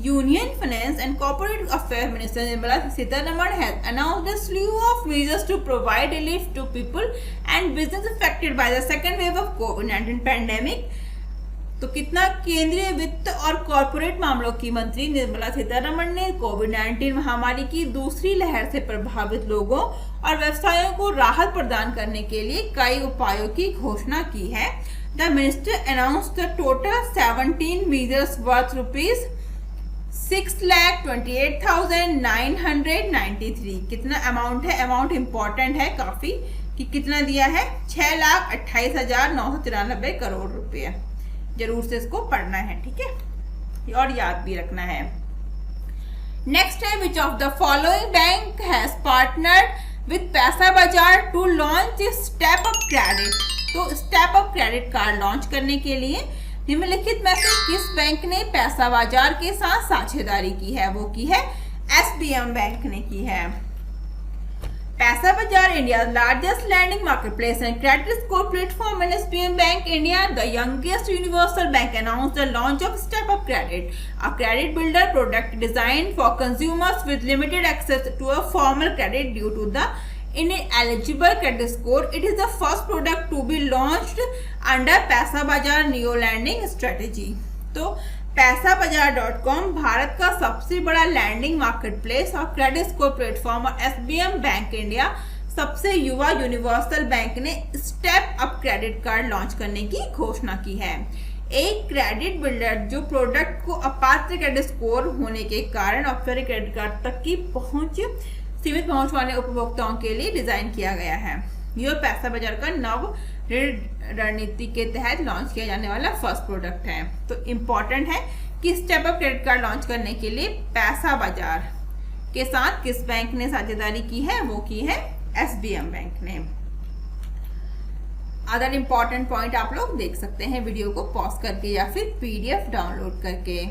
Union finance and corporate affair minister Nirmala Sitharaman has announced a sleeve of measures to provide relief to people and business affected by the second wave of कोविड-19 पैंडेमिक। तो कितना? केंद्रीय वित्त और कॉर्पोरेट मामलों की मंत्री निर्मला सीतारमण ने कोविड-19 महामारी की दूसरी लहर से प्रभावित लोगों और व्यवसायों को राहत प्रदान करने के लिए कई उपायों की घोषणा की है। The minister announced the total 17 measures worth ₹6,28,993। कितना अमाउंट है? अमाउंट इंपॉर्टेंट है काफी कि कितना दिया है? 6,28,993 करोड़ रुपए। जरूर से इसको पढ़ना है, ठीक है, और याद भी रखना है। नेक्स्ट है which of the following bank has partnered with Paisa Bazaar to launch step up credit. तो step up credit card launch करने के लिए निम्नलिखित में से किस बैंक ने पैसा बाजार के साथ साझेदारी की है? वो की है SBM बैंक ने की है। पैसा बाजार, India's largest lending marketplace and credit score platform, and SBM Bank India, the youngest universal bank, announced the launch of Step Up Credit, a credit builder product designed for consumers with limited access to a formal credit due to the ineligible credit score. It is the first product to be launched under पैसा बाजार Neo Lending Strategy. तो पैसाबाजार.com भारत का सबसे बड़ा landing marketplace और credit score platform और SBM bank India सबसे युवा यूनिवर्सल बैंक ने step up credit card launch करने की घोषणा की है। एक क्रेडिट बिल्डर जो प्रोडक्ट को अपात्र क्रेडिट स्कोर होने के कारण औपचारिक क्रेडिट कार्ड तक की सीमित पहुंच वाले उपभोक्ताओं के लिए डिजाइन किया गया है। यह पैसा बाजार का नव रणनीति के तहत लॉन्च किया जाने वाला फर्स्ट प्रोडक्ट है। तो इम्पोर्टेंट है कि step up credit card launch करने के लिए पैसा बाजार के साथ किस बैंक ने साझेदारी की है, वो की है एसबीएम बैंक ने। अदर इम्पोर्टेंट पॉइंट आप लोग देख सकते हैं वीडियो को पॉज करके या फिर पीडीएफ डाउनलोड करके।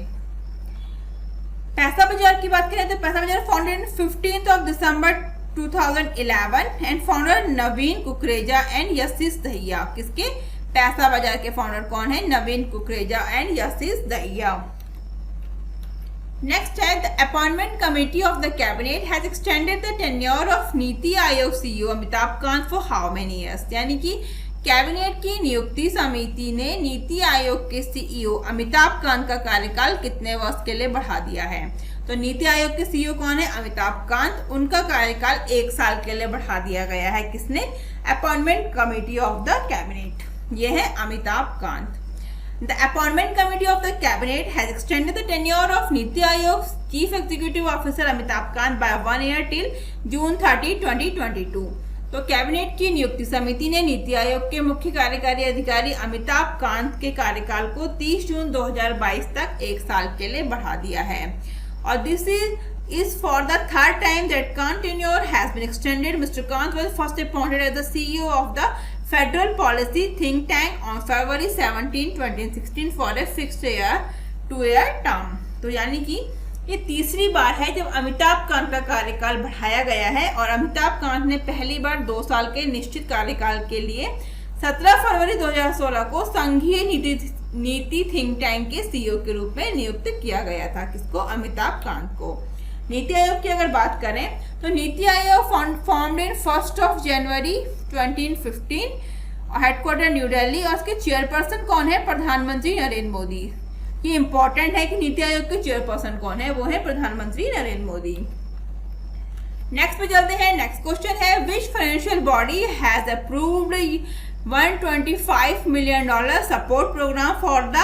पैसा बाजार की बात करें तो Paisa Bazaar founded 15 December 2011 and founder Naveen Kukreja and Yashish Dahiya. किसके? पैसा बाजार के फाउंडर कौन है? नवीन कुकरेजा एंड यशीष दहिया। नेक्स्ट है the appointment committee of the cabinet has extended the tenure of NITI Aayog CEO Amitabh Kant for how many years. यानी कि कैबिनेट की नियुक्ति समिति ने नीति आयोग के सीईओ अमिताभ कांत का कार्यकाल कितने वर्ष के लिए बढ़ा दिया है? तो नीति आयोग के सीईओ कौन है? अमिताभ कांत। उनका कार्यकाल 1 साल के लिए बढ़ा दिया गया है। किसने? Appointment committee of the cabinet. ये है Amitabh Kant. The appointment committee of the cabinet has extended the tenure of NITI Aayog chief executive officer Amitabh Kant by 1 year till June 30, 2022। तो कैबिनेट की नियुक्ति समिति ने नीति आयोग के मुख्य कार्यकारी अधिकारी अमिताभ कांत के कार्यकाल को 30 जून 2022 तक 1 साल के लिए बढ़ा दिया है। और this is for the third time that Kant tenure has been extended. Mr. Kant was first appointed as the CEO of the Federal Policy Think Tank on February 17, 2016 for a fixed two-year term. तो यानी कि ये तीसरी बार है जब अमिताभ कांत का कार्यकाल बढ़ाया गया है और अमिताभ कांत ने पहली बार 2 साल के निश्चित कार्यकाल के लिए 17 फरवरी 2016 को संघीय नीति थिंक टैंक के सीईओ के रूप में नियुक्त किया गया था। किसको? अमिताभ कांत को। नीति आयोग की अगर बात करें तो NITI Aayog formed in 1 January 2015, headquarter new Delhi, और उसके चेयरपर्सन कौन है? प्रधानमंत्री नरेंद्र मोदी। ये इंपॉर्टेंट है कि नीति आयोग के चेयरपर्सन कौन है? वो है प्रधानमंत्री नरेंद्र मोदी। नेक्स्ट पे चलते हैं। नेक्स्ट क्वेश्चन है which financial body has approved $125 million support program for the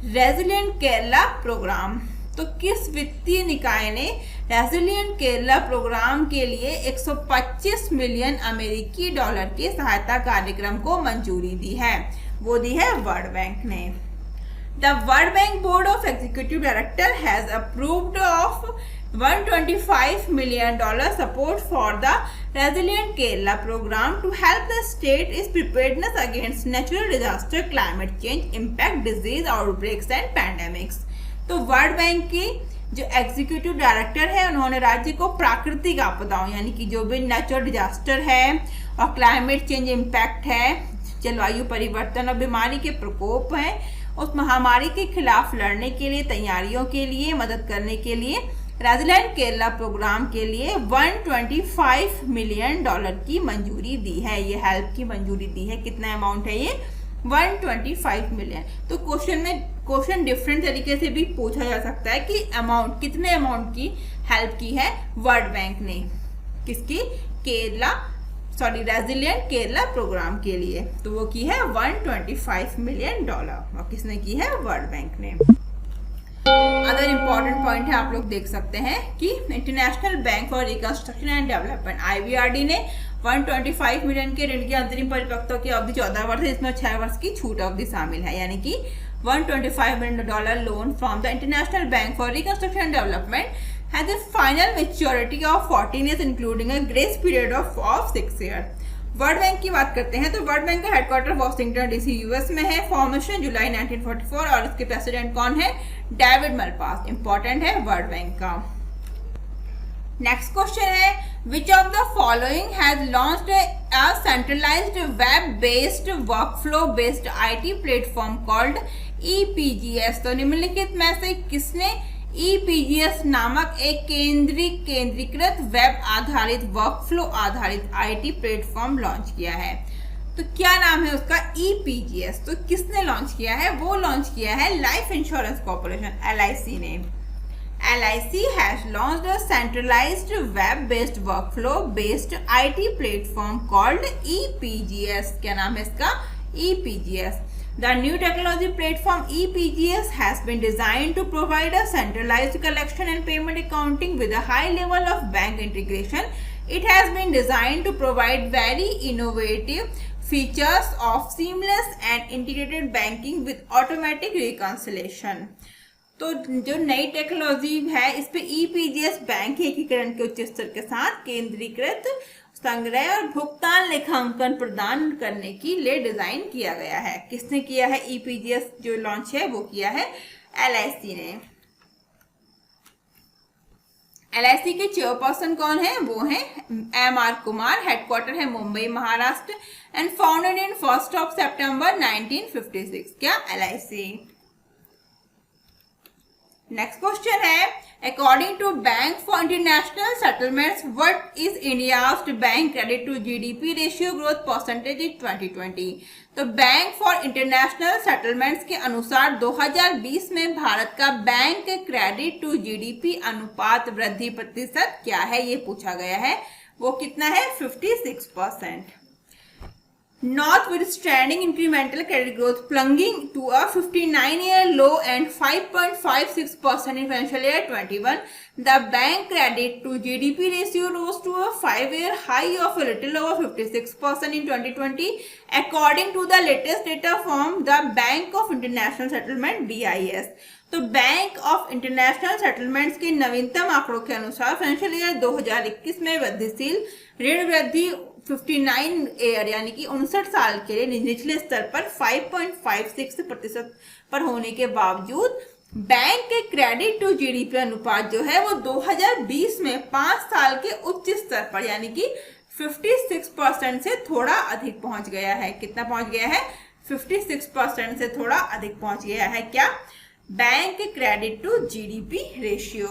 resilient Kerala program. तो किस वित्तीय निकाय ने रेजिलिएंट केरला प्रोग्राम के लिए 125 मिलियन अमेरिकी डॉलर के सहायता कार्यक्रम को मंजूरी दी है? वो दी है वर्ल्ड बैंक ने। The world bank board of executive director has approved of $125 million support for the Resilient Kerala program to help the state is preparedness against natural disaster, climate change, impact, disease outbreaks and pandemics। तो world bank की जो executive director है उन्होंने राज्य को प्राकृतिक आपदाओं यानी कि जो भी नेचुरल डिजास्टर है और क्लाइमेट चेंज इम्पैक्ट है, जलवायु परिवर्तन और बीमारी के प्रकोप है, उस महामारी के खिलाफ लड़ने के लिए तैयारियों के लिए मदद करने के लिए रेजिलिएंट केरला प्रोग्राम के लिए $125 मिलियन की मंजूरी दी है। ये हेल्प की मंजूरी दी है। कितना अमाउंट है ये? 125 मिलियन। तो क्वेश्चन डिफरेंट तरीके से भी पूछा जा सकता है कि अमाउंट कितने अमाउंट की हेल्प की है वर्ल्ड बैंक ने किसकी? रेजिलिएंट केरला प्रोग्राम के लिए। तो वो की है $125 मिलियन और किसने की है? वर्ल्ड बैंक ने। अदर इम्पोर्टेंट पॉइंट है आप लोग देख सकते हैं कि international bank for reconstruction and development IBRD ने 125 मिलियन के ऋण की अंतरिम परिपक्वता की अवधि 14 वर्ष है, जिसमें 6 वर्ष की छूट अवधि शामिल है। यानी कि $125 million loan from the international bank for reconstruction and development has a final maturity of 14 years including a grace period of 6 years। World bank की बात करते हैं तो वर्ल्ड बैंक का हेडक्वार्टर वॉशिंगटन DC US में है। फॉर्मेशन जुलाई 1944 और इसके प्रेसिडेंट कौन है? David Malpass. इंपॉर्टेंट है वर्ल्ड बैंक का। नेक्स्ट क्वेश्चन है which of the following has launched a centralised web based workflow based IT platform called EPGS। तो निम्नलिखित में से किसने EPGS नामक एक केंद्रीकृत वेब आधारित वर्कफ्लो आधारित आईटी प्लेटफॉर्म लॉन्च किया है? तो क्या नाम है उसका? EPGS। तो किसने लॉन्च किया है? वो लॉन्च किया है लाइफ इंश्योरेंस कॉर्पोरेशन LIC ने। LIC has launched a centralized web-based workflow-based IT platform called EPGS। क्या नाम है इसका? EPGS। The new technology platform EPGS has been designed to provide a centralized collection and payment accounting with a high level of bank integration. It has been designed to provide very innovative features of seamless and integrated banking with automatic reconciliation। तो जो नई technology है इस पे EPGS bank एकीकरण के उच्च स्तर के साथ केंद्रीकृत संग्रह और भुगतान लेखांकन प्रदान करने के लिए डिजाइन किया गया है। किसने किया है? EPGS जो लॉन्च है वो किया है LIC ने। LIC के चेयरपर्सन कौन है? वो है MR कुमार। हेडक्वार्टर है Mumbai Maharashtra and founded in 1 सितंबर 1956। क्या? LIC। नेक्स्ट क्वेश्चन है according to bank for international settlements what is India's bank credit to GDP ratio growth percentage in 2020। तो बैंक फॉर इंटरनेशनल सेटलमेंट्स के अनुसार 2020 में भारत का बैंक क्रेडिट टू GDP अनुपात वृद्धि प्रतिशत क्या है? ये पूछा गया है। वो कितना है? 56%। Notwithstanding incremental credit growth plunging to a 59-year low and 5.56% in financial year 21, the bank credit to GDP ratio rose to a 5-year high of a little over 56% in 2020, according to the latest data from the Bank of International Settlement (BIS). तो bank of international settlements के नवीनतम आंकड़ों के अनुसार financial year 2021 में वृद्धिशील ऋण वृद्धि 59 ईयर यानी कि 59 साल के लिए निचले स्तर पर 5.56% पर होने के बावजूद बैंक के क्रेडिट टू GDP अनुपात जो है वो 2020 में 5 साल के उच्च स्तर पर यानी कि 56% से थोड़ा अधिक पहुंच गया है। कितना पहुंच गया है? 56% से थोड़ा अधिक पहुंच गया है। क्या? Bank credit to GDP ratio.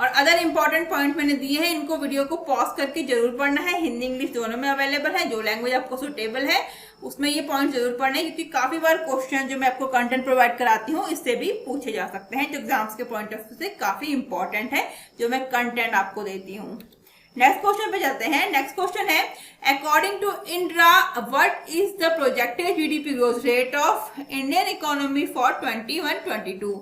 और अदर इंपॉर्टेंट पॉइंट मैंने दिए हैं, इनको वीडियो को पॉज करके जरूर पढ़ना है। हिंदी इंग्लिश दोनों में अवेलेबल है। जो लैंग्वेज आपको सुटेबल है उसमें ये पॉइंट जरूर पढ़ना है, क्योंकि काफी बार क्वेश्चन जो मैं आपको कंटेंट प्रोवाइड कराती हूँ इससे भी पूछे जा सकते हैं, जो एग्जाम्स के पॉइंट ऑफ व्यू से काफी इंपॉर्टेंट है जो मैं कंटेंट आपको देती हूँ। नेक्स्ट क्वेश्चन पे जाते हैं। नेक्स्ट क्वेश्चन है according to IndRa what is the projected GDP growth rate of Indian economy for 21-22।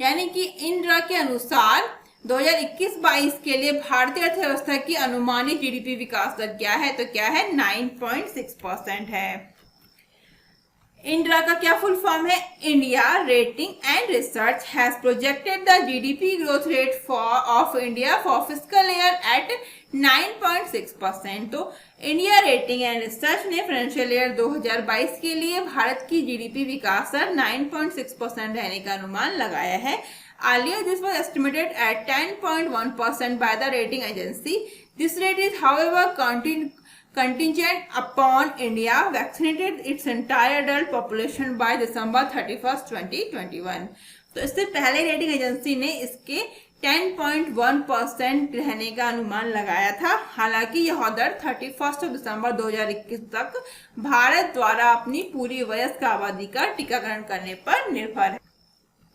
यानी कि इंड्रा के अनुसार 2021-22 के लिए भारतीय अर्थव्यवस्था की अनुमानित GDP विकास दर क्या है? तो क्या है? 9.6% है। इंड्रा का क्या फुल फॉर्म है? India rating and research has projected the GDP growth rate of India for fiscal year at 9.6%। तो इंडिया रेटिंग एंड रिसर्च ने फाइनेंशियल ईयर 2022 के लिए भारत की GDP विकास दर 9.6% रहने का अनुमान लगाया है। Earlier, this was estimated at 10.1% by the rating agency. This rate is, however, contingent upon India vaccinated its entire adult population by December 31st, 2021. तो इससे पहले रेटिंग एजेंसी ने इसके 10.1% रहने का अनुमान लगाया था। हालांकि यह दर 31 दिसंबर 2021 तक भारत द्वारा अपनी पूरी वयस्क आबादी का टीकाकरण करने पर निर्भर है।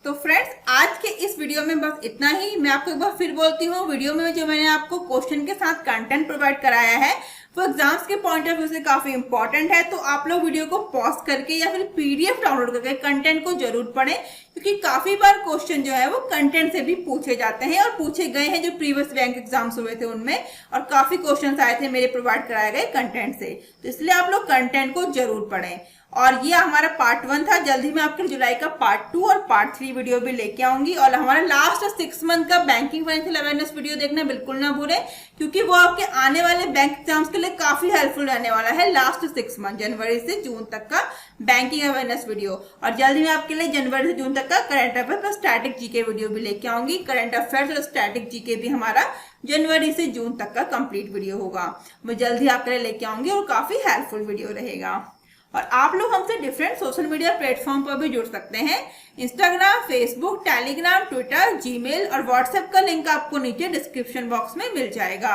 तो फ्रेंड्स, आज के इस वीडियो में बस इतना ही। मैं आपको एक बार फिर बोलती हूँ, वीडियो में जो मैंने आपको क्वेश्चन के साथ कंटेंट प्रोवाइड कराया है वो एग्जाम्स के पॉइंट ऑफ व्यू से काफी इंपॉर्टेंट है। तो आप लोग वीडियो को पॉज करके या फिर PDF डाउनलोड करके कंटेंट को जरूर पढ़ें, क्योंकि काफी बार क्वेश्चन जो है वो कंटेंट से भी पूछे जाते हैं और पूछे गए हैं जो प्रीवियस बैंक एग्जाम्स हुए थे उनमें, और काफी क्वेश्चन आए थे मेरे प्रोवाइड कराए गए कंटेंट से। तो इसलिए आप लोग कंटेंट को जरूर पढ़ें। और ये हमारा पार्ट 1 था। जल्दी मैं आपके जुलाई का पार्ट 2 और पार्ट 3 वीडियो भी लेके आऊंगी। और हमारा लास्ट 6 मंथ का बैंकिंग फाइनेंशियल अवेयरनेस वीडियो देखना बिल्कुल ना भूलें, क्योंकि वो आपके आने वाले बैंक एग्जाम्स के लिए काफी हेल्पफुल रहने वाला है। लास्ट 6 मंथ जनवरी से जून तक का बैंकिंग अवेयरनेस वीडियो। और जल्दी मैं आपके लिए जनवरी से जून तक का current affair plus static GK video भी लेके आऊंगी। करंट अफेयर्स और स्टैटिक जीके भी हमारा जनवरी से जून तक का कंप्लीट वीडियो होगा, मैं जल्द ही आपके लिए लेके आऊंगी और काफी हेल्पफुल वीडियो रहेगा। और आप लोग हमसे डिफरेंट सोशल मीडिया प्लेटफॉर्म पर भी जुड़ सकते हैं। Instagram, Facebook, Telegram, Twitter, Gmail और व्हाट्सएप का लिंक आपको नीचे डिस्क्रिप्शन बॉक्स में मिल जाएगा।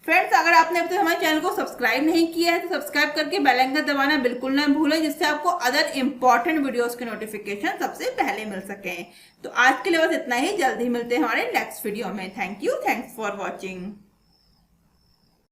फ्रेंड्स, अगर आपने अब तक हमारे चैनल को सब्सक्राइब नहीं किया है तो सब्सक्राइब करके बेल आइकन दबाना बिल्कुल ना भूलें, जिससे आपको अदर इंपॉर्टेंट वीडियोस के नोटिफिकेशन सबसे पहले मिल सके। तो आज के लिए बस इतना ही, जल्दी मिलते हैं हमारे नेक्स्ट वीडियो में। Thank you, thanks for watching.